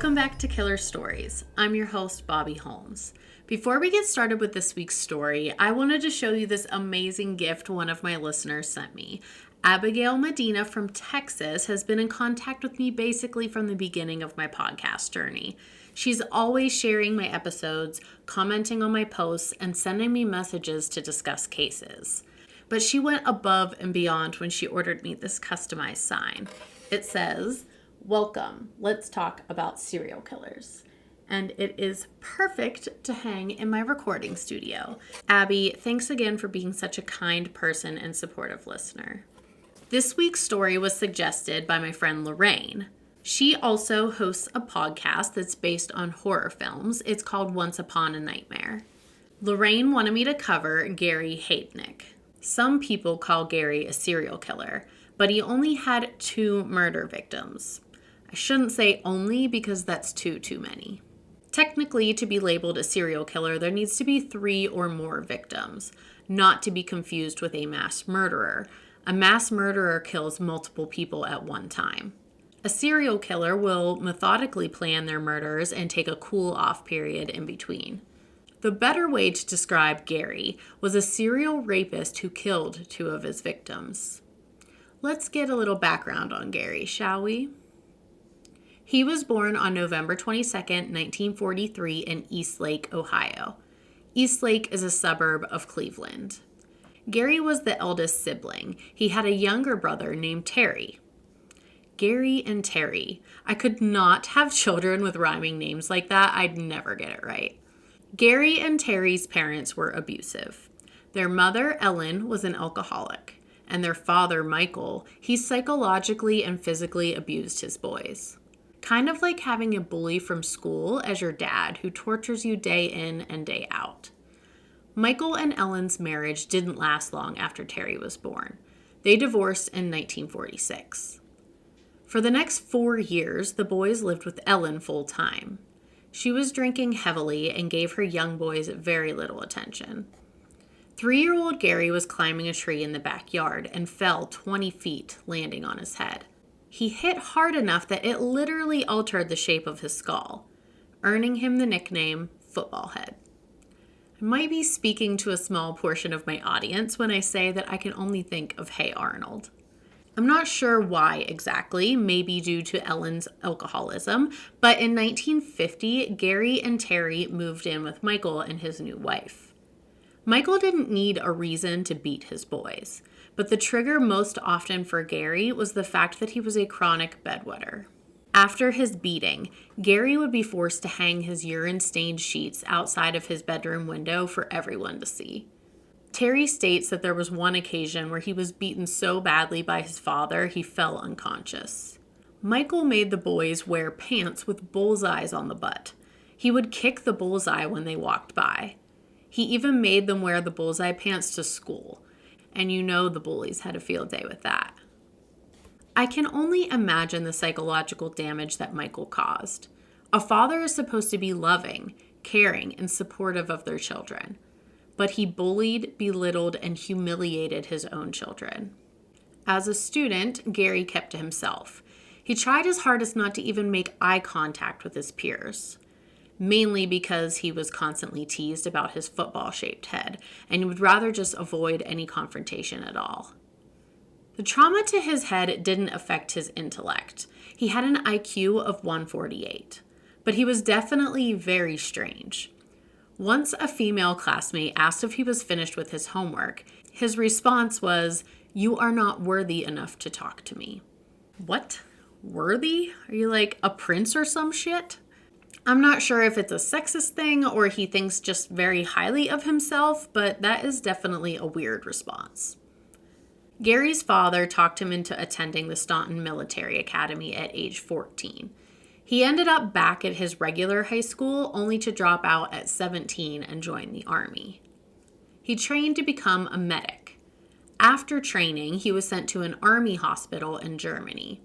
Welcome back to Killer Stories. I'm your host, Bobby Holmes. Before we get started with this week's story, I wanted to show you this amazing gift one of my listeners sent me. Abigail Medina from Texas has been in contact with me basically from the beginning of my podcast journey. She's always sharing my episodes, commenting on my posts, and sending me messages to discuss cases. But she went above and beyond when she ordered me this customized sign. It says, "Welcome, let's talk about serial killers." And it is perfect to hang in my recording studio. Abby, thanks again for being such a kind person and supportive listener. This week's story was suggested by my friend Lorraine. She also hosts a podcast that's based on horror films. It's called Once Upon a Nightmare. Lorraine wanted me to cover Gary Heidnik. Some people call Gary a serial killer, but he only had 2 murder victims. I shouldn't say only because that's too many. Technically, to be labeled a serial killer, there needs to be 3 or more victims, not to be confused with a mass murderer. A mass murderer kills multiple people at one time. A serial killer will methodically plan their murders and take a cool-off period in between. The better way to describe Gary was a serial rapist who killed 2 of his victims. Let's get a little background on Gary, shall we? He was born on November 22nd, 1943 in Eastlake, Ohio. Eastlake is a suburb of Cleveland. Gary was the eldest sibling. He had a younger brother named Terry. Gary and Terry. I could not have children with rhyming names like that. I'd never get it right. Gary and Terry's parents were abusive. Their mother, Ellen, was an alcoholic, and their father, Michael, he psychologically and physically abused his boys. Kind of like having a bully from school as your dad who tortures you day in and day out. Michael and Ellen's marriage didn't last long after Terry was born. They divorced in 1946. For the next 4 years, the boys lived with Ellen full time. She was drinking heavily and gave her young boys very little attention. 3-year-old Gary was climbing a tree in the backyard and fell 20 feet, landing on his head. He hit hard enough that it literally altered the shape of his skull, earning him the nickname Football Head. I might be speaking to a small portion of my audience when I say that I can only think of Hey Arnold. I'm not sure why exactly, maybe due to Ellen's alcoholism, but in 1950, Gary and Terry moved in with Michael and his new wife. Michael didn't need a reason to beat his boys. But the trigger most often for Gary was the fact that he was a chronic bedwetter. After his beating, Gary would be forced to hang his urine-stained sheets outside of his bedroom window for everyone to see. Terry states that there was one occasion where he was beaten so badly by his father he fell unconscious. Michael made the boys wear pants with bullseyes on the butt. He would kick the bullseye when they walked by. He even made them wear the bullseye pants to school. And you know the bullies had a field day with that. I can only imagine the psychological damage that Michael caused. A father is supposed to be loving, caring, and supportive of their children. But he bullied, belittled, and humiliated his own children. As a student, Gary kept to himself. He tried his hardest not to even make eye contact with his peers. Mainly because he was constantly teased about his football-shaped head, and he would rather just avoid any confrontation at all. The trauma to his head didn't affect his intellect. He had an IQ of 148, but he was definitely very strange. Once a female classmate asked if he was finished with his homework, his response was, "You are not worthy enough to talk to me." What? Worthy? Are you like a prince or some shit? I'm not sure if it's a sexist thing or he thinks just very highly of himself, but that is definitely a weird response. Gary's father talked him into attending the Staunton Military Academy at age 14. He ended up back at his regular high school only to drop out at 17 and join the Army. He trained to become a medic. After training, he was sent to an Army hospital in Germany.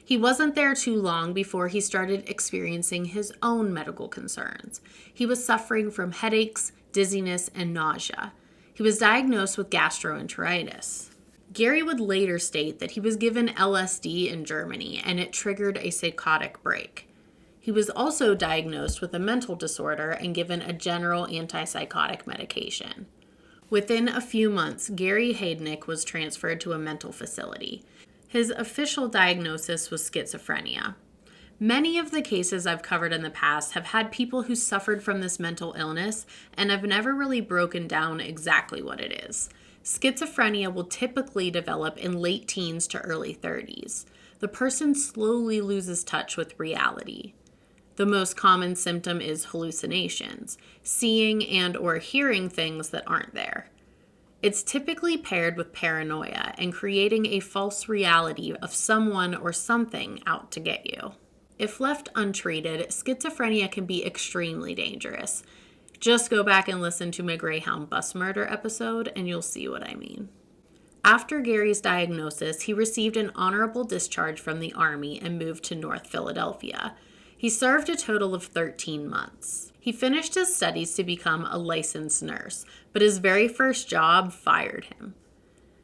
He wasn't there too long before he started experiencing his own medical concerns. He was suffering from headaches, dizziness, and nausea. He was diagnosed with gastroenteritis. Gary would later state that he was given LSD in Germany and it triggered a psychotic break. He was also diagnosed with a mental disorder and given a general antipsychotic medication. Within a few months, Gary Heidnik was transferred to a mental facility. His official diagnosis was schizophrenia. Many of the cases I've covered in the past have had people who suffered from this mental illness and have never really broken down exactly what it is. Schizophrenia will typically develop in late teens to early 30s. The person slowly loses touch with reality. The most common symptom is hallucinations, seeing and or hearing things that aren't there. It's typically paired with paranoia and creating a false reality of someone or something out to get you. If left untreated, schizophrenia can be extremely dangerous. Just go back and listen to my Greyhound bus murder episode and you'll see what I mean. After Gary's diagnosis, he received an honorable discharge from the Army and moved to North Philadelphia. He served a total of 13 months. He finished his studies to become a licensed nurse, but his very first job fired him.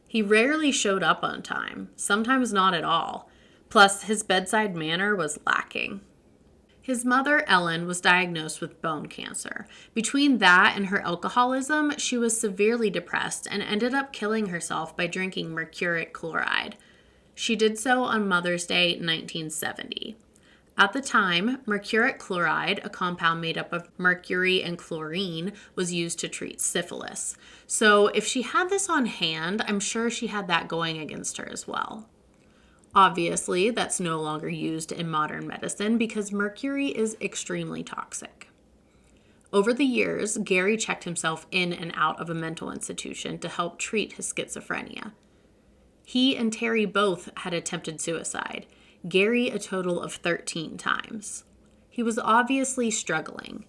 He rarely showed up on time, sometimes not at all. Plus, his bedside manner was lacking. His mother, Ellen, was diagnosed with bone cancer. Between that and her alcoholism, she was severely depressed and ended up killing herself by drinking mercuric chloride. She did so on Mother's Day, 1970. At the time, mercuric chloride, a compound made up of mercury and chlorine, was used to treat syphilis. So if she had this on hand, I'm sure she had that going against her as well. Obviously, that's no longer used in modern medicine because mercury is extremely toxic. Over the years, Gary checked himself in and out of a mental institution to help treat his schizophrenia. He and Terry both had attempted suicide, Gary a total of 13 times. He was obviously struggling.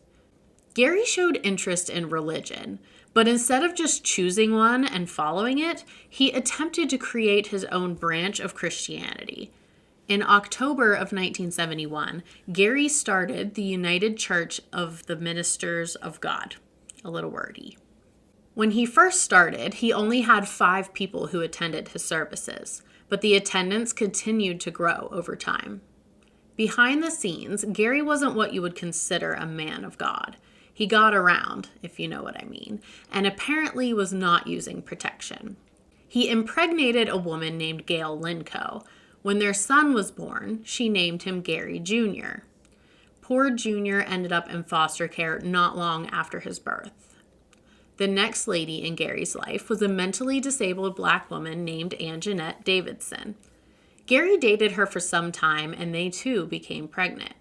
Gary showed interest in religion, but instead of just choosing one and following it, he attempted to create his own branch of Christianity. In October of 1971, Gary started the United Church of the Ministers of God. A little wordy. When he first started, he only had 5 people who attended his services, but the attendance continued to grow over time. Behind the scenes, Gary wasn't what you would consider a man of God. He got around, if you know what I mean, and apparently was not using protection. He impregnated a woman named Gail Linco. When their son was born, she named him Gary Jr. Poor Jr. ended up in foster care not long after his birth. The next lady in Gary's life was a mentally disabled Black woman named Anjanette Davidson. Gary dated her for some time, and they too became pregnant.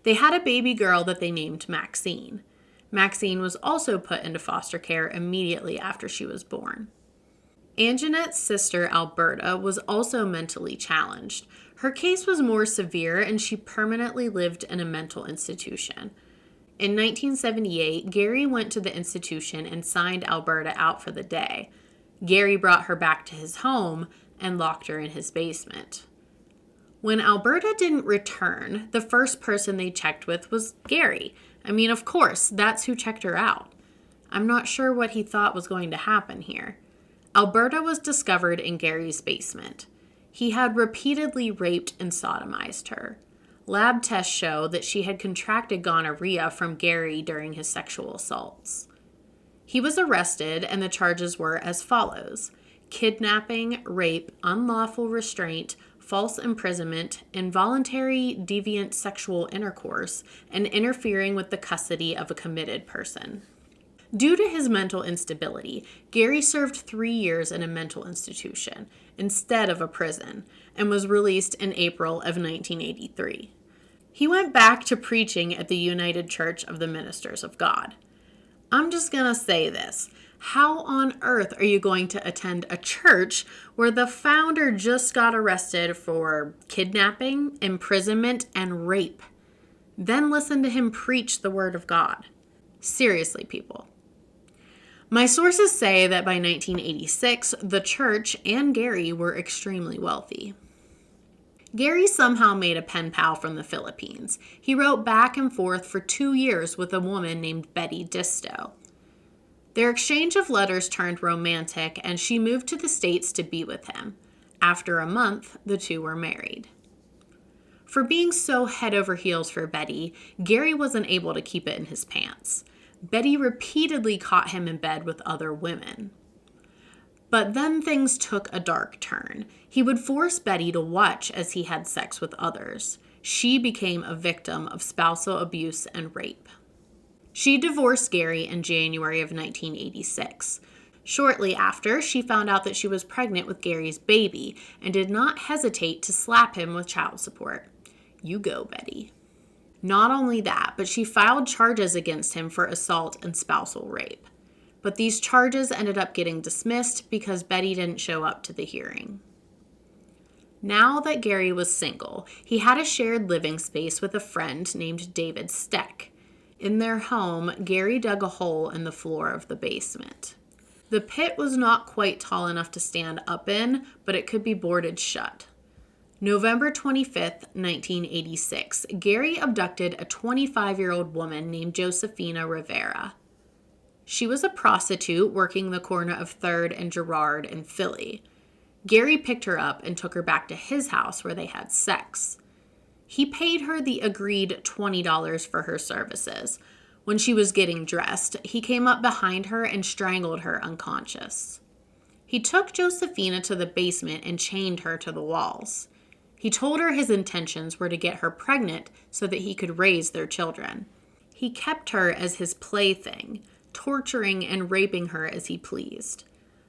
They had a baby girl that they named Maxine. Maxine was also put into foster care immediately after she was born. Anjanette's sister, Alberta, was also mentally challenged. Her case was more severe, and she permanently lived in a mental institution. In 1978, Gary went to the institution and signed Alberta out for the day. Gary brought her back to his home and locked her in his basement. When Alberta didn't return, the first person they checked with was Gary. I mean, of course, that's who checked her out. I'm not sure what he thought was going to happen here. Alberta was discovered in Gary's basement. He had repeatedly raped and sodomized her. Lab tests show that she had contracted gonorrhea from Gary during his sexual assaults. He was arrested, and the charges were as follows: kidnapping, rape, unlawful restraint, false imprisonment, involuntary deviant sexual intercourse, and interfering with the custody of a committed person. Due to his mental instability, Gary served 3 years in a mental institution instead of a prison and was released in April of 1983. He went back to preaching at the United Church of the Ministers of God. I'm just going to say this. How on earth are you going to attend a church where the founder just got arrested for kidnapping, imprisonment, and rape? Then listen to him preach the word of God. Seriously, people. My sources say that by 1986, the church and Gary were extremely wealthy. Gary somehow made a pen pal from the Philippines. He wrote back and forth for 2 years with a woman named Betty Disto. Their exchange of letters turned romantic, and she moved to the States to be with him. After a month, the two were married. For being so head over heels for Betty, Gary wasn't able to keep it in his pants. Betty repeatedly caught him in bed with other women. But then things took a dark turn. He would force Betty to watch as he had sex with others. She became a victim of spousal abuse and rape. She divorced Gary in January of 1986. Shortly after, she found out that she was pregnant with Gary's baby and did not hesitate to slap him with child support. You go, Betty. Not only that, but she filed charges against him for assault and spousal rape. But these charges ended up getting dismissed because Betty didn't show up to the hearing. Now that Gary was single, he had a shared living space with a friend named David Steck. In their home, Gary dug a hole in the floor of the basement. The pit was not quite tall enough to stand up in, but it could be boarded shut. November 25th, 1986, Gary abducted a 25-year-old woman named Josephina Rivera. She was a prostitute working the corner of 3rd and Girard in Philly. Gary picked her up and took her back to his house where they had sex. He paid her the agreed $20 for her services. When she was getting dressed, he came up behind her and strangled her unconscious. He took Josephina to the basement and chained her to the walls. He told her his intentions were to get her pregnant so that he could raise their children. He kept her as his plaything, torturing and raping her as he pleased.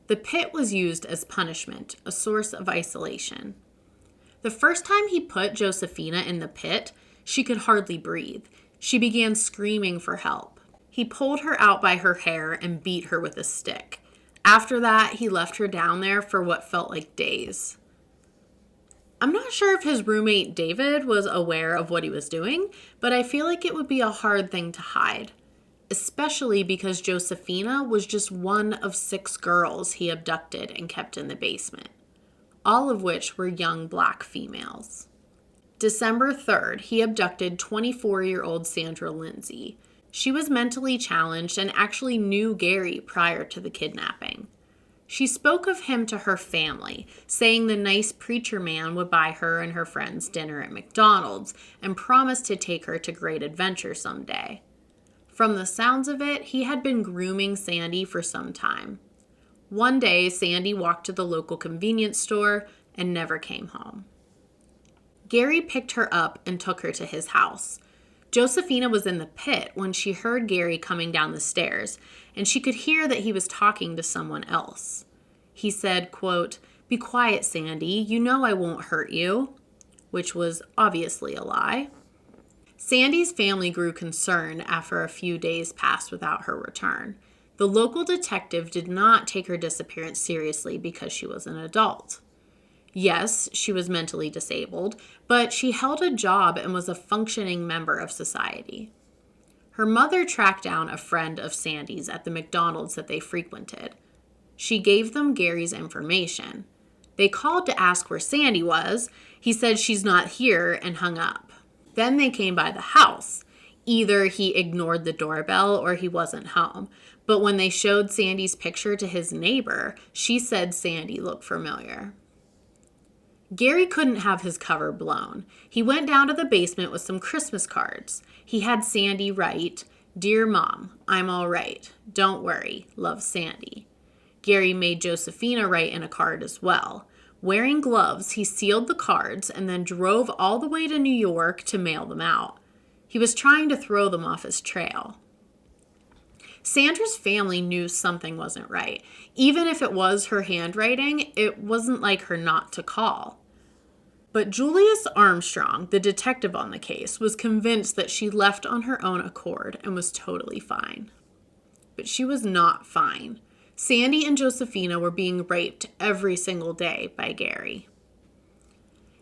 The pit was used as punishment, a source of isolation. The first time he put Josephina in the pit, she could hardly breathe. She began screaming for help. He pulled her out by her hair and beat her with a stick. After that, he left her down there for what felt like days. I'm not sure if his roommate David was aware of what he was doing, but I feel like it would be a hard thing to hide. Especially because Josephina was just one of 6 girls he abducted and kept in the basement, all of which were young black females. December 3rd, he abducted 24-year-old Sandra Lindsey. She was mentally challenged and actually knew Gary prior to the kidnapping. She spoke of him to her family, saying the nice preacher man would buy her and her friends dinner at McDonald's and promised to take her to Great Adventure someday. From the sounds of it, he had been grooming Sandy for some time. One day, Sandy walked to the local convenience store and never came home. Gary picked her up and took her to his house. Josephina was in the pit when she heard Gary coming down the stairs, and she could hear that he was talking to someone else. He said, quote, "Be quiet, Sandy. You know I won't hurt you," which was obviously a lie. Sandy's family grew concerned after a few days passed without her return. The local detective did not take her disappearance seriously because she was an adult. Yes, she was mentally disabled, but she held a job and was a functioning member of society. Her mother tracked down a friend of Sandy's at the McDonald's that they frequented. She gave them Gary's information. They called to ask where Sandy was. He said she's not here and hung up. Then they came by the house. Either he ignored the doorbell or he wasn't home. But when they showed Sandy's picture to his neighbor, she said Sandy looked familiar. Gary couldn't have his cover blown. He went down to the basement with some Christmas cards. He had Sandy write, "Dear Mom, I'm all right. Don't worry. Love, Sandy." Gary made Josephina write in a card as well. Wearing gloves, he sealed the cards and then drove all the way to New York to mail them out. He was trying to throw them off his trail. Sandra's family knew something wasn't right. Even if it was her handwriting, it wasn't like her not to call. But Julius Armstrong, the detective on the case, was convinced that she left on her own accord and was totally fine. But she was not fine. Sandy and Josephina were being raped every single day by Gary.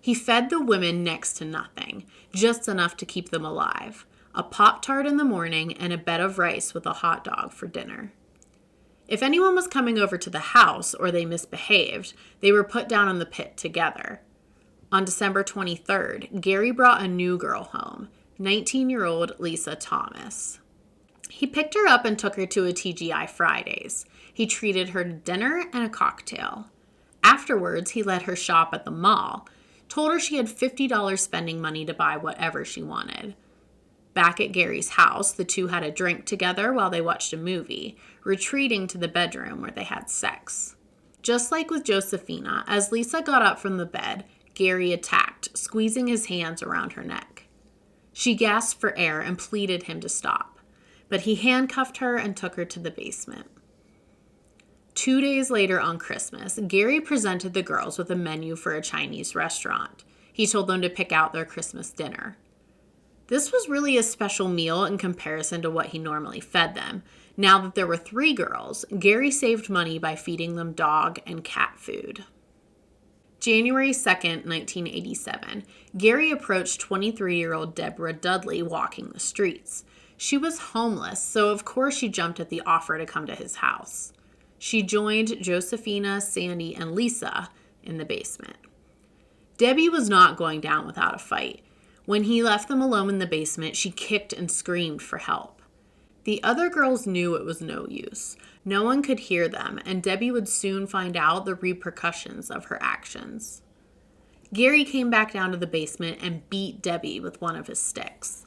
He fed the women next to nothing, just enough to keep them alive. A Pop-Tart in the morning and a bed of rice with a hot dog for dinner. If anyone was coming over to the house or they misbehaved, they were put down in the pit together. On December 23rd, Gary brought a new girl home, 19-year-old Lisa Thomas. He picked her up and took her to a TGI Fridays. He treated her to dinner and a cocktail. Afterwards, he let her shop at the mall. told her she had $50 spending money to buy whatever she wanted. Back at Gary's house, the two had a drink together while they watched a movie, retreating to the bedroom where they had sex. Just like with Josephina, as Lisa got up from the bed, Gary attacked, squeezing his hands around her neck. She gasped for air and pleaded him to stop, but he handcuffed her and took her to the basement. 2 days later on Christmas, Gary presented the girls with a menu for a Chinese restaurant. He told them to pick out their Christmas dinner. This was really a special meal in comparison to what he normally fed them. Now that there were 3 girls, Gary saved money by feeding them dog and cat food. January 2nd, 1987, Gary approached 23-year-old Deborah Dudley walking the streets. She was homeless, so of course she jumped at the offer to come to his house. She joined Josephina, Sandy, and Lisa in the basement. Debbie was not going down without a fight. When he left them alone in the basement, she kicked and screamed for help. The other girls knew it was no use. No one could hear them, and Debbie would soon find out the repercussions of her actions. Gary came back down to the basement and beat Debbie with one of his sticks.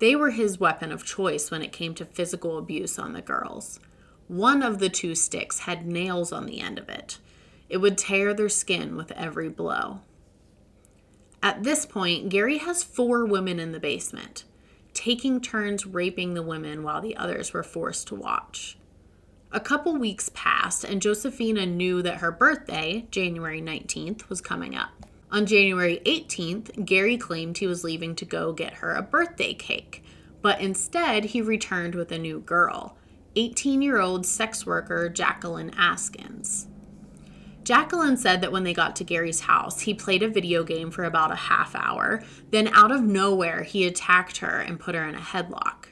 They were his weapon of choice when it came to physical abuse on the girls. One of the 2 sticks had nails on the end of it. It would tear their skin with every blow. At this point, Gary has 4 women in the basement, taking turns raping the women while the others were forced to watch. A couple weeks passed, and Josephina knew that her birthday, January 19th, was coming up. On January 18th, Gary claimed he was leaving to go get her a birthday cake, but instead he returned with a new girl, 18-year-old sex worker Jacqueline Askins. Jacqueline said that when they got to Gary's house, he played a video game for about a half hour. Then out of nowhere, he attacked her and put her in a headlock.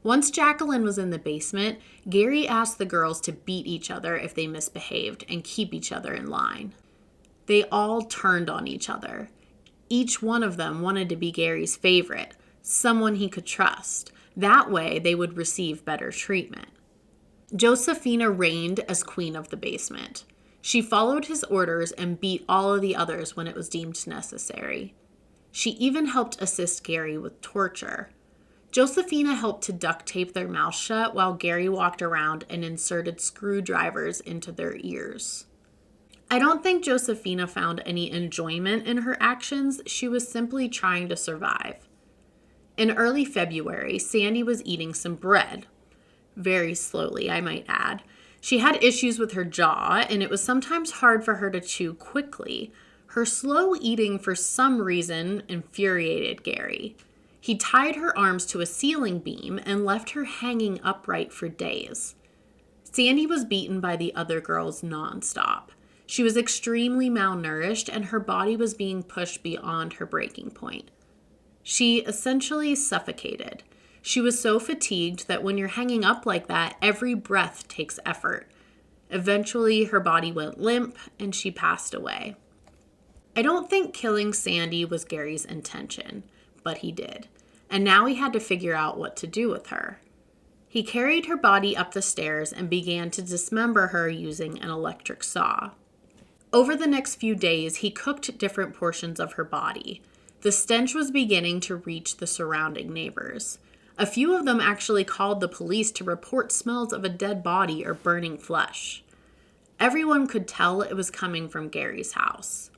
Once Jacqueline was in the basement, Gary asked the girls to beat each other if they misbehaved and keep each other in line. They all turned on each other. Each one of them wanted to be Gary's favorite, someone he could trust. That way, they would receive better treatment. Josephina reigned as queen of the basement. She followed his orders and beat all of the others when it was deemed necessary. She even helped assist Gary with torture. Josephina helped to duct tape their mouths shut while Gary walked around and inserted screwdrivers into their ears. I don't think Josephina found any enjoyment in her actions. She was simply trying to survive. In early February, Sandy was eating some bread. Very slowly, I might add. She had issues with her jaw, and it was sometimes hard for her to chew quickly. Her slow eating, for some reason, infuriated Gary. He tied her arms to a ceiling beam and left her hanging upright for days. Sandy was beaten by the other girls nonstop. She was extremely malnourished, and her body was being pushed beyond her breaking point. She essentially suffocated. She was so fatigued that when you're hanging up like that, every breath takes effort. Eventually, her body went limp and she passed away. I don't think killing Sandy was Gary's intention, but he did. And now he had to figure out what to do with her. He carried her body up the stairs and began to dismember her using an electric saw. Over the next few days, he cooked different portions of her body. The stench was beginning to reach the surrounding neighbors. A few of them actually called the police to report smells of a dead body or burning flesh. Everyone could tell it was coming from Gary's house.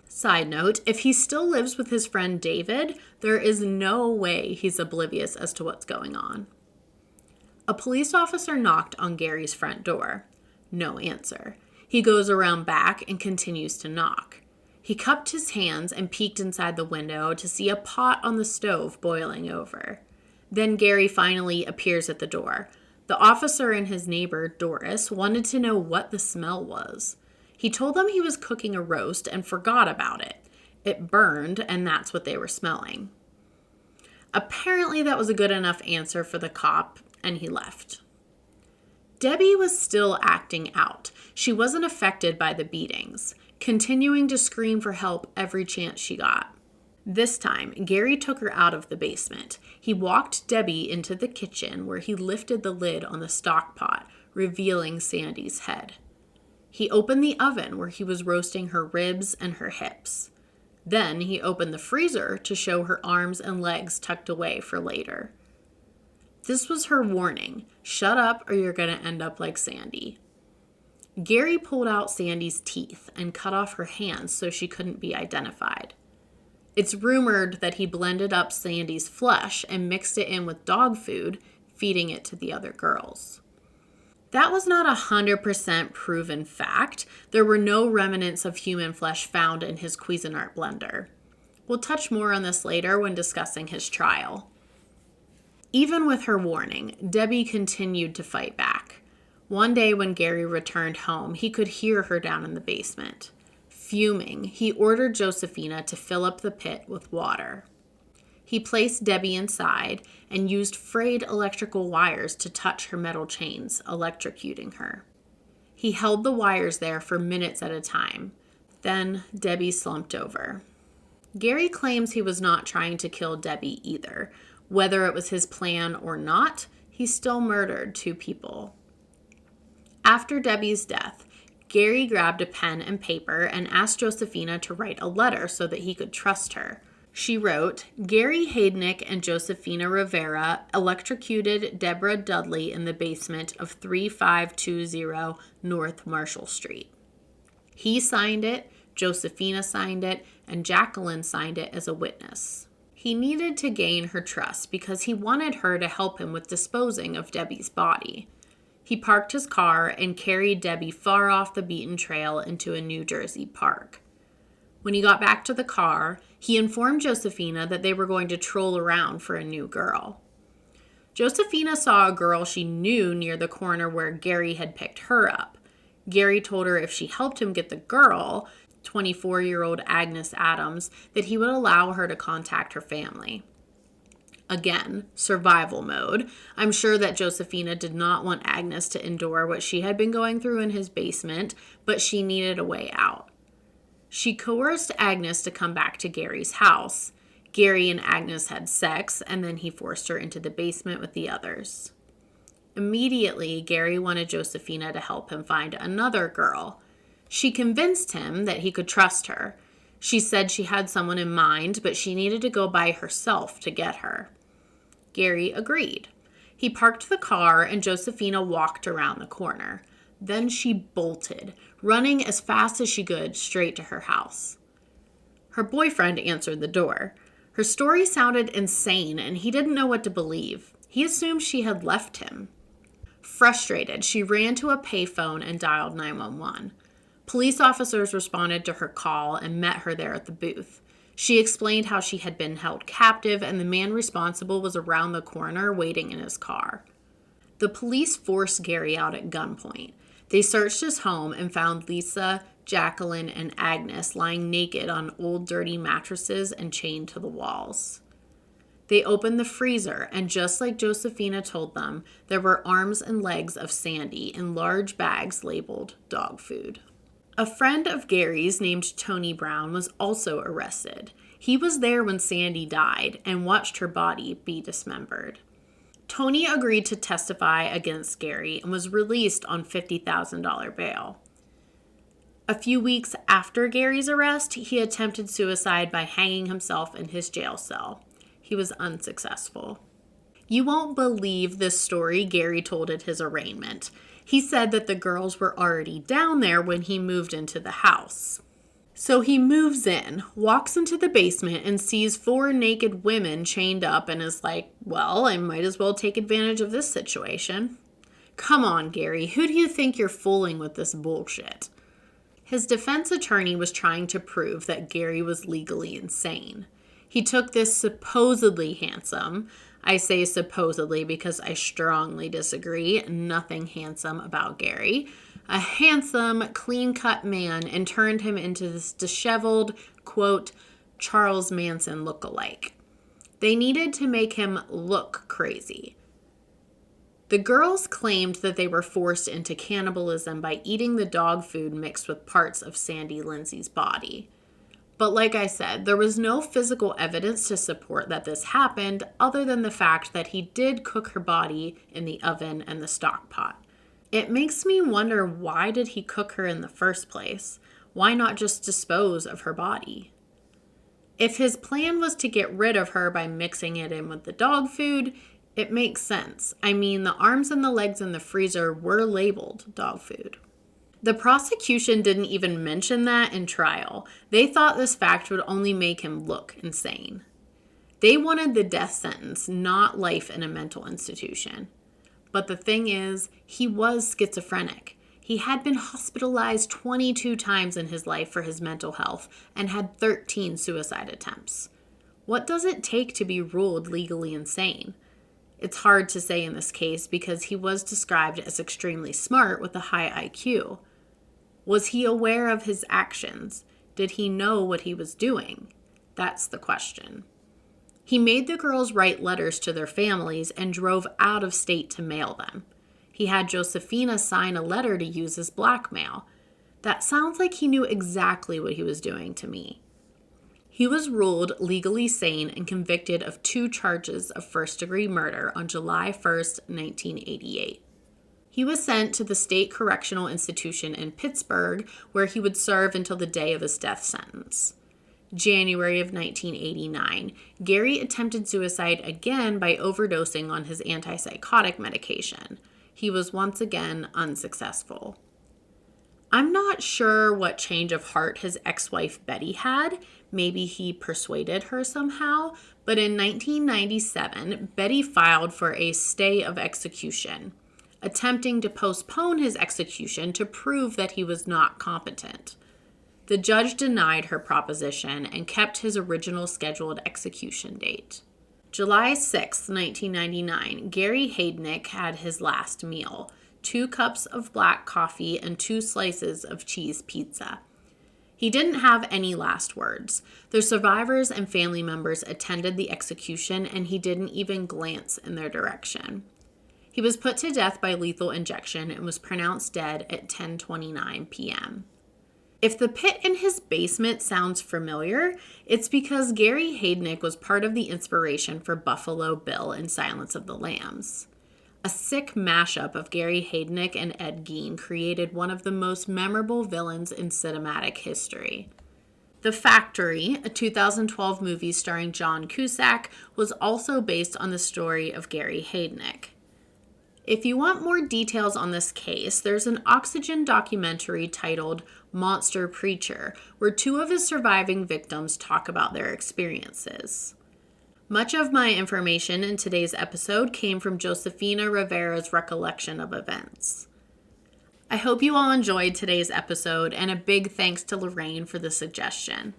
Side note, if he still lives with his friend David, there is no way he's oblivious as to what's going on. A police officer knocked on Gary's front door. No answer. He goes around back and continues to knock. He cupped his hands and peeked inside the window to see a pot on the stove boiling over. Then Gary finally appears at the door. The officer and his neighbor, Doris, wanted to know what the smell was. He told them he was cooking a roast and forgot about it. It burned, and that's what they were smelling. Apparently that was a good enough answer for the cop, and he left. Debbie was still acting out. She wasn't affected by the beatings, continuing to scream for help every chance she got. This time, Gary took her out of the basement. He walked Debbie into the kitchen where he lifted the lid on the stock pot, revealing Sandy's head. He opened the oven where he was roasting her ribs and her hips. Then he opened the freezer to show her arms and legs tucked away for later. This was her warning. Shut up or you're going to end up like Sandy. Gary pulled out Sandy's teeth and cut off her hands so she couldn't be identified. It's rumored that he blended up Sandy's flesh and mixed it in with dog food, feeding it to the other girls. That was not 100% proven fact. There were no remnants of human flesh found in his Cuisinart blender. We'll touch more on this later when discussing his trial. Even with her warning, Debbie continued to fight back. One day when Gary returned home, he could hear her down in the basement. Fuming, he ordered Josephina to fill up the pit with water. He placed Debbie inside and used frayed electrical wires to touch her metal chains, electrocuting her. He held the wires there for minutes at a time. Then Debbie slumped over. Gary claims he was not trying to kill Debbie either. Whether it was his plan or not, he still murdered 2 people. After Debbie's death, Gary grabbed a pen and paper and asked Josephina to write a letter so that he could trust her. She wrote, "Gary Heidnik and Josephina Rivera electrocuted Deborah Dudley in the basement of 3520 North Marshall Street." He signed it, Josephina signed it, and Jacqueline signed it as a witness. He needed to gain her trust because he wanted her to help him with disposing of Debbie's body. He parked his car and carried Debbie far off the beaten trail into a New Jersey park. When he got back to the car, he informed Josephina that they were going to troll around for a new girl. Josephina saw a girl she knew near the corner where Gary had picked her up. Gary told her if she helped him get the girl, 24-year-old Agnes Adams, that he would allow her to contact her family. Again, survival mode. I'm sure that Josephina did not want Agnes to endure what she had been going through in his basement, but she needed a way out. She coerced Agnes to come back to Gary's house. Gary and Agnes had sex, and then he forced her into the basement with the others. Immediately, Gary wanted Josephina to help him find another girl. She convinced him that he could trust her. She said she had someone in mind, but she needed to go by herself to get her. Gary agreed. He parked the car and Josephina walked around the corner. Then she bolted, running as fast as she could straight to her house. Her boyfriend answered the door. Her story sounded insane and he didn't know what to believe. He assumed she had left him. Frustrated, she ran to a payphone and dialed 911. Police officers responded to her call and met her there at the booth. She explained how she had been held captive and the man responsible was around the corner waiting in his car. The police forced Gary out at gunpoint. They searched his home and found Lisa, Jacqueline, and Agnes lying naked on old dirty mattresses and chained to the walls. They opened the freezer, and just like Josephina told them, there were arms and legs of Sandy in large bags labeled dog food. A friend of Gary's named Tony Brown was also arrested. He was there when Sandy died and watched her body be dismembered. Tony agreed to testify against Gary and was released on $50,000 bail. A few weeks after Gary's arrest, he attempted suicide by hanging himself in his jail cell. He was unsuccessful. You won't believe this story Gary told at his arraignment. He said that the girls were already down there when he moved into the house. So he moves in, walks into the basement, and sees 4 naked women chained up and is like, well, I might as well take advantage of this situation. Come on, Gary, who do you think you're fooling with this bullshit? His defense attorney was trying to prove that Gary was legally insane. He took this supposedly handsome, I say supposedly because I strongly disagree, nothing handsome about Gary, a handsome, clean-cut man, and turned him into this disheveled, quote, Charles Manson look-alike. They needed to make him look crazy. The girls claimed that they were forced into cannibalism by eating the dog food mixed with parts of Sandy Lindsey's body. But like I said, there was no physical evidence to support that this happened other than the fact that he did cook her body in the oven and the stock pot. It makes me wonder, why did he cook her in the first place? Why not just dispose of her body? If his plan was to get rid of her by mixing it in with the dog food, it makes sense. I mean, the arms and the legs in the freezer were labeled dog food. The prosecution didn't even mention that in trial. They thought this fact would only make him look insane. They wanted the death sentence, not life in a mental institution. But the thing is, he was schizophrenic. He had been hospitalized 22 times in his life for his mental health and had 13 suicide attempts. What does it take to be ruled legally insane? It's hard to say in this case because he was described as extremely smart with a high IQ. Was he aware of his actions? Did he know what he was doing? That's the question. He made the girls write letters to their families and drove out of state to mail them. He had Josephina sign a letter to use as blackmail. That sounds like he knew exactly what he was doing to me. He was ruled legally sane and convicted of 2 charges of first-degree murder on July 1st, 1988. He was sent to the State Correctional Institution in Pittsburgh, where he would serve until the day of his death sentence. January of 1989, Gary attempted suicide again by overdosing on his antipsychotic medication. He was once again unsuccessful. I'm not sure what change of heart his ex-wife Betty had. Maybe he persuaded her somehow. But in 1997, Betty filed for a stay of execution, attempting to postpone his execution to prove that he was not competent. The judge denied her proposition and kept his original scheduled execution date. July 6, 1999, Gary Heidnik had his last meal, 2 cups of black coffee and 2 slices of cheese pizza. He didn't have any last words. The survivors and family members attended the execution, and he didn't even glance in their direction. He was put to death by lethal injection and was pronounced dead at 10:29 p.m. If the pit in his basement sounds familiar, it's because Gary Heidnik was part of the inspiration for Buffalo Bill in Silence of the Lambs. A sick mashup of Gary Heidnik and Ed Gein created one of the most memorable villains in cinematic history. The Factory, a 2012 movie starring John Cusack, was also based on the story of Gary Heidnik. If you want more details on this case, there's an Oxygen documentary titled Monster Preacher, where 2 of his surviving victims talk about their experiences. Much of my information in today's episode came from Josephina Rivera's recollection of events. I hope you all enjoyed today's episode, and a big thanks to Lorraine for the suggestion.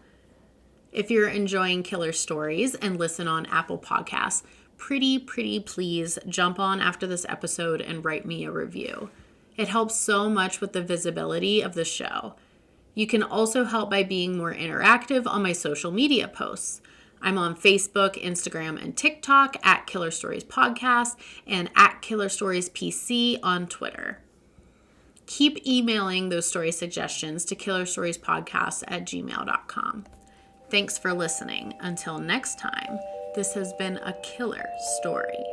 If you're enjoying Killer Stories and listen on Apple Podcasts, pretty please jump on after this episode and write me a review. It helps so much with the visibility of the show. You can also help by being more interactive on my social media posts. I'm on Facebook, Instagram, and TikTok at Killer Stories Podcast and at Killer Stories PC on Twitter. Keep emailing those story suggestions to killerstoriespodcast@gmail.com. Thanks for listening. Until next time, this has been a killer story.